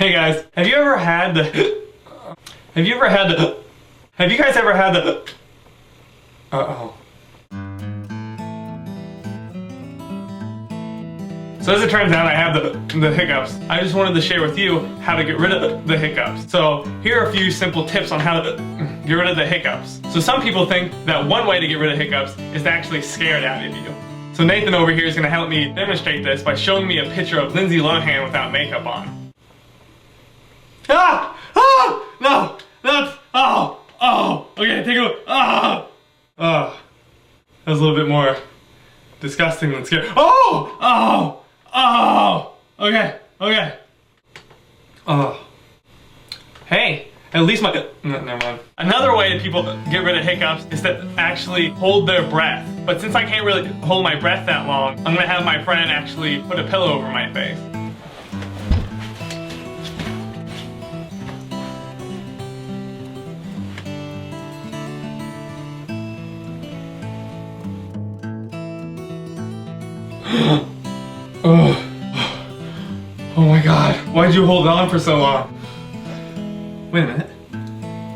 Hey guys, have you guys ever had the uh-oh. So as it turns out, I have the hiccups. I just wanted to share with you how to get rid of the hiccups. So here are a few simple tips on how to get rid of the hiccups. So some people think that one way to get rid of hiccups is to actually scare it out of you. So Nathan over here is going to help me demonstrate this by showing me a picture of Lindsay Lohan without makeup on. Ah! Ah! No! That's... Oh! Oh! Okay, take a look. Ah! Oh. That was a little bit more disgusting than scary. Oh! Oh! Oh! Okay, okay. Oh. Hey, at least my... No, never mind. Another way that people get rid of hiccups is to actually hold their breath. But since I can't really hold my breath that long, I'm gonna have my friend actually put a pillow over my face. Oh. Oh my god, why'd you hold on for so long? Wait a minute.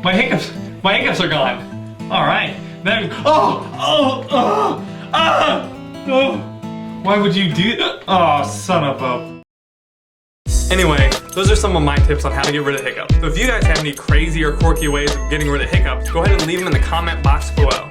My hiccups are gone. Alright. Then why would you do that? Oh, son of a... Anyway, those are some of my tips on how to get rid of hiccups. So if you guys have any crazy or quirky ways of getting rid of hiccups, go ahead and leave them in the comment box below.